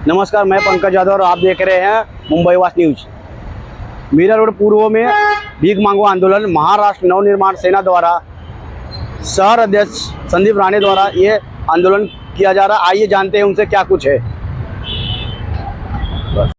नमस्कार, मैं पंकज यादव और आप देख रहे हैं मुंबई वास न्यूज। मीरा रोड पूर्व में भीख मांगो आंदोलन महाराष्ट्र नवनिर्माण सेना द्वारा शहर अध्यक्ष संदीप राणे द्वारा ये आंदोलन किया जा रहा है। आइए जानते हैं उनसे क्या कुछ है।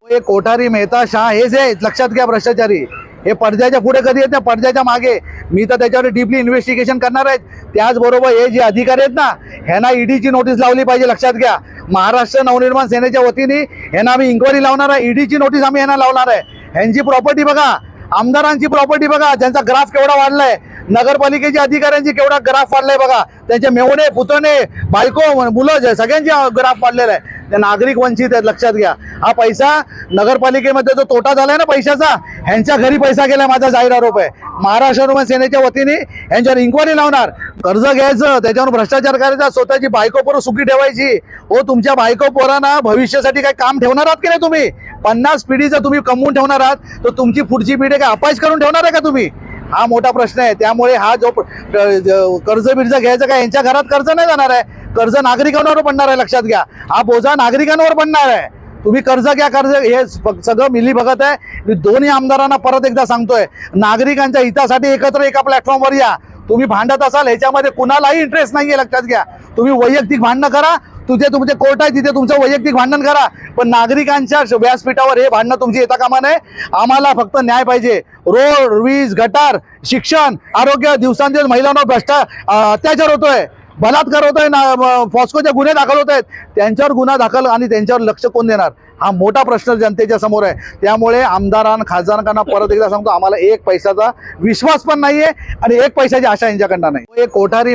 हे कोठारी मेहता शाह हेच आहे, लक्षात घ्या भ्रष्टाचारी। हे पडद्याच्या पुढे कधी येत नाही, पडद्याच्या मागे। मी तर त्याच्यावर डीपली इन्व्हेस्टिगेशन करणार आहे। त्याचबरोबर हे जे अधिकारी आहेत ना, ह्यांना ईडीची नोटीस लावली पाहिजे, लक्षात घ्या। महाराष्ट्र नवनिर्माण सेनेच्या वतीने ह्यांना आम्ही इन्क्वायरी लावणार आहे, ईडीची नोटीस आम्ही ह्यांना लावणार आहे। ह्यांची प्रॉपर्टी बघा, आमदारांची प्रॉपर्टी बघा, ज्यांचा ग्राफ केवढा वाढलाय, नगरपालिकेच्या अधिकाऱ्यांची केवढा ग्राफ वाढलाय बघा, त्यांचे मेवणे पुतणे बायको मुलं सगळ्यांची ग्राफ वाढलेला आहे। त्या नागरिक वंचित आहेत, लक्षात घ्या। हा पैसा नगरपालिकेमध्ये जो तोटा झालाय ना पैशाचा, ह्यांच्या घरी पैसा गेला, माझा जाहीर आरोप आहे। महाराष्ट्र नवनिर्माण सेनेच्या वतीने ह्यांच्यावर इन्क्वायरी लावणार। कर्ज घ्यायचं, त्याच्यावर भ्रष्टाचार करायचा, स्वतःची बायको पोरं सुखी ठेवायची। हो, तुमच्या बायको पोरांना भविष्यासाठी काही काम ठेवणार आहात की नाही तुम्ही? 50 पिढीचं तुम्ही कमवून ठेवणार आहात, तर तुमची पुढची पिढी काय अपायच करून ठेवणार आहे का तुम्ही? हा मोठा प्रश्न आहे। त्यामुळे हा जो कर्ज बिर्ज घ्यायचं काय, यांच्या घरात कर्ज नाही जाणार आहे, कर्ज नागरिकांवर पडणार आहे, लक्षात घ्या। हा बोजा नागरिकांवर पडणार आहे। तुम्ही कर्ज घ्या, कर्ज हे सगळं मिली भगत आहे। मी दोन्ही आमदारांना परत एकदा सांगतोय, नागरिकांच्या हितासाठी एकत्र एका प्लॅटफॉर्मवर या। तुम्ही भांडत असाल, ह्याच्यामध्ये कुणालाही इंटरेस्ट नाहीये, लक्षात घ्या। तुम्ही वैयक्तिक भांडणं करा, तुमचे कोर्ट आहे तिथे तुमचं वैयक्तिक भांडण करा, पण नागरिकांच्या व्यासपीठावर हे भांडणं तुमची येता कामा नये। आम्हाला फक्त न्याय पाहिजे। रोड, वीज, गटार, शिक्षण, आरोग्य, दिवसांदिवस महिलांवर अत्याचार होतोय, बलात्कार होतोय, फॉस्कोचे गुन्हे दाखल होत आहेत, त्यांच्यावर गुन्हा दाखल आणि त्यांच्यावर लक्ष कोण देणार? हा मोठा प्रश्न जनतेच्या समोर आहे। त्यामुळे आमदारांना खासदारांना परत एकदा सांगतो, आम्हाला एक पैशाचा विश्वास पण नाहीये आणि एक पैशाची आशा यांच्याकडनं नाही। एक कोठारी